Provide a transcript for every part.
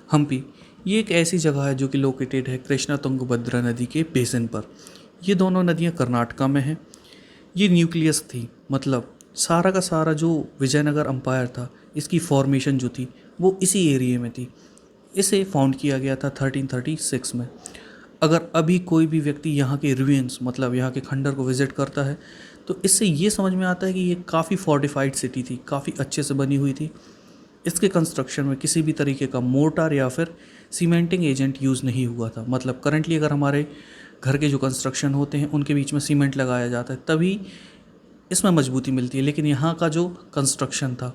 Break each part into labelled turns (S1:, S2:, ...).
S1: हम्पी ये एक ऐसी जगह है जो कि लोकेटेड है कृष्णा तुंगभद्रा नदी के बेसिन पर। ये दोनों नदियाँ कर्नाटका में हैं। ये न्यूक्लियस थी, मतलब सारा का सारा जो विजयनगर अम्पायर था, इसकी फॉर्मेशन जो थी वो इसी एरिया में थी। इसे फाउंड किया गया था 1336 में। अगर अभी कोई भी व्यक्ति यहाँ के रुइंस मतलब यहाँ के खंडर को विज़िट करता है तो इससे ये समझ में आता है कि ये काफ़ी फोर्टिफाइड सिटी थी, काफ़ी अच्छे से बनी हुई थी। इसके कंस्ट्रक्शन में किसी भी तरीके का मोर्टार या फिर सीमेंटिंग एजेंट यूज़ नहीं हुआ था। मतलब करंटली अगर हमारे घर के जो कंस्ट्रक्शन होते हैं उनके बीच में सीमेंट लगाया जाता है तभी इसमें मजबूती मिलती है, लेकिन यहाँ का जो कंस्ट्रक्शन था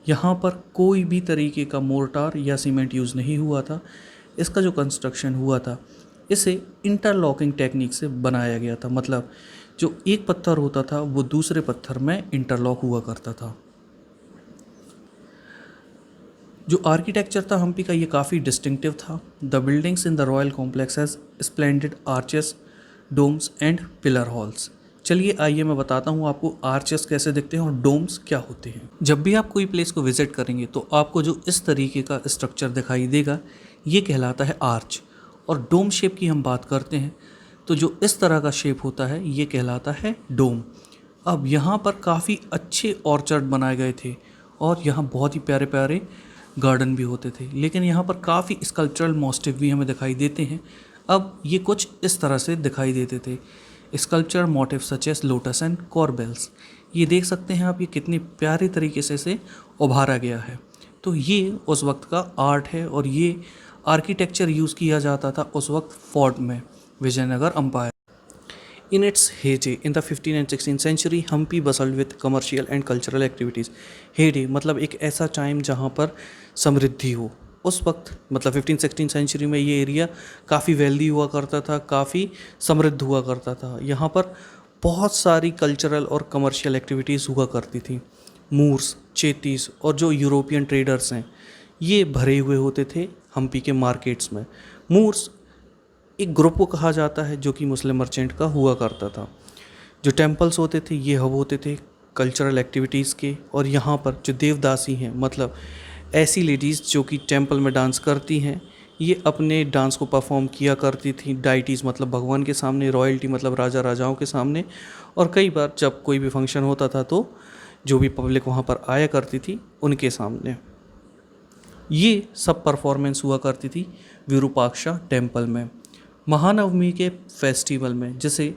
S1: यहाँ पर कोई भी तरीके का मोर्टार या सीमेंट यूज़ नहीं हुआ था। इसका जो कंस्ट्रक्शन हुआ था इसे इंटरलॉकिंग टेक्निक से बनाया गया था। मतलब जो एक पत्थर होता था वो दूसरे पत्थर में इंटरलॉक हुआ करता था। जो आर्किटेक्चर था हम्पी का ये काफ़ी डिस्टिंक्टिव था। The buildings in the royal complex has splendid arches, domes and pillar halls. चलिए आइए मैं बताता हूँ आपको आर्चेस कैसे दिखते हैं और डोम्स क्या होते हैं। जब भी आप कोई प्लेस को विजिट करेंगे तो आपको जो इस तरीके का स्ट्रक्चर दिखाई देगा ये कहलाता है आर्च। और डोम शेप की हम बात करते हैं तो जो इस तरह का शेप होता है ये कहलाता है डोम। अब यहाँ पर काफ़ी अच्छे ऑर्चर्ड बनाए गए थे और यहाँ बहुत ही प्यारे प्यारे गार्डन भी होते थे, लेकिन यहाँ पर काफ़ी स्कल्पचरल मोटिव भी हमें दिखाई देते हैं। अब ये कुछ इस तरह से दिखाई देते थे, sculpture motif such as lotus and corbels. ये देख सकते हैं आप, ये कितने प्यारे तरीके से इसे उभारा गया है। तो ये उस वक्त का आर्ट है और ये आर्किटेक्चर यूज़ किया जाता था उस वक्त फोर्ट में, Vijayanagar empire. In its heyday in the 15th and 16th century, Hampi bustled with commercial and cultural activities. Heyday मतलब एक ऐसा टाइम जहाँ पर समृद्धि हो। उस वक्त मतलब 15th-16th सेंचुरी में ये एरिया काफ़ी वेल्दी हुआ करता था, काफ़ी समृद्ध हुआ करता था। यहाँ पर बहुत सारी कल्चरल और कमर्शियल एक्टिविटीज़ हुआ करती थी। मूर्स, चेतीस और जो यूरोपियन ट्रेडर्स हैं ये भरे हुए होते थे हम्पी के मार्केट्स में। मूर्स एक ग्रुप को कहा जाता है जो कि मुस्लिम मर्चेंट का हुआ करता था। जो टेम्पल्स होते थे ये हब होते थे कल्चरल एक्टिविटीज़ के। और यहाँ पर जो देवदासी हैं मतलब ऐसी लेडीज़ जो कि टेम्पल में डांस करती हैं, ये अपने डांस को परफॉर्म किया करती थी डाइटीज़ मतलब भगवान के सामने, रॉयल्टी मतलब राजा राजाओं के सामने। और कई बार जब कोई भी फंक्शन होता था तो जो भी पब्लिक वहाँ पर आया करती थी उनके सामने ये सब परफॉर्मेंस हुआ करती थी विरूपाक्षा टेम्पल में। महानवमी के फेस्टिवल में, जिसे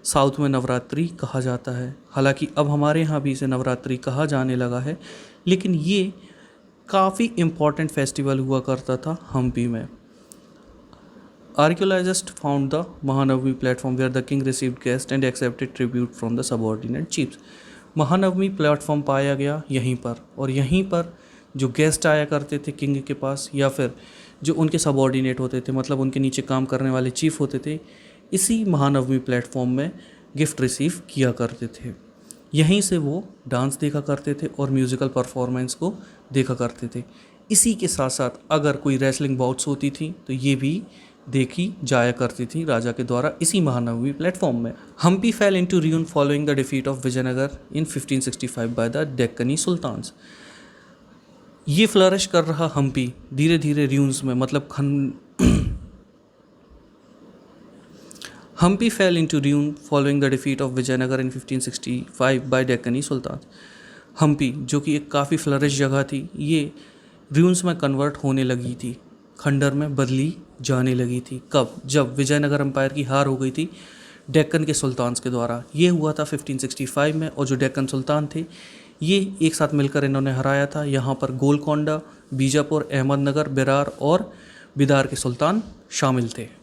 S1: साउथ में नवरात्रि कहा जाता है, हालांकि अब हमारे यहाँ भी इसे नवरात्रि कहा जाने लगा है, लेकिन ये काफ़ी इम्पॉर्टेंट फेस्टिवल हुआ करता था हम्पी में। Archaeologist found the Mahanavami platform where the king received guest and accepted tribute from the subordinate chiefs. Mahanavami platform पाया गया यहीं पर, और यहीं पर जो गेस्ट आया करते थे किंग के पास या फिर जो उनके सबऑर्डिनेट होते थे मतलब उनके नीचे काम करने वाले चीफ होते थे, इसी महानवमी प्लेटफॉर्म में गिफ्ट रिसीव किया करते थे। यहीं से वो डांस देखा करते थे और म्यूज़िकल परफॉर्मेंस को देखा करते थे। इसी के साथ साथ अगर कोई रेसलिंग बाउट्स होती थी तो ये भी देखी जाया करती थी राजा के द्वारा इसी महानवमी प्लेटफॉर्म में। Hampi fell into ruin following the defeat of Vijayanagar in 1565 by the Deccani sultans. ये फ्लरिश कर रहा हम्पी धीरे धीरे र्यून्स में मतलब Hampi fell into ruin following the defeat of Vijayanagar in 1565 by Deccani sultan. Hampi जो कि एक काफ़ी फ्लरिश जगह थी, ये र्यून्स में कन्वर्ट होने लगी थी, खंडर में बदली जाने लगी थी। कब? जब विजयनगर एम्पायर की हार हो गई थी डेक्कन के सुल्तान्स के द्वारा। ये हुआ था 1565 में, और जो डेक्कन सुल्तान थे ये एक साथ मिलकर इन्होंने हराया था। यहाँ पर गोलकोंडा, बीजापुर, अहमदनगर, बेरार और बिदार के सुल्तान शामिल थे।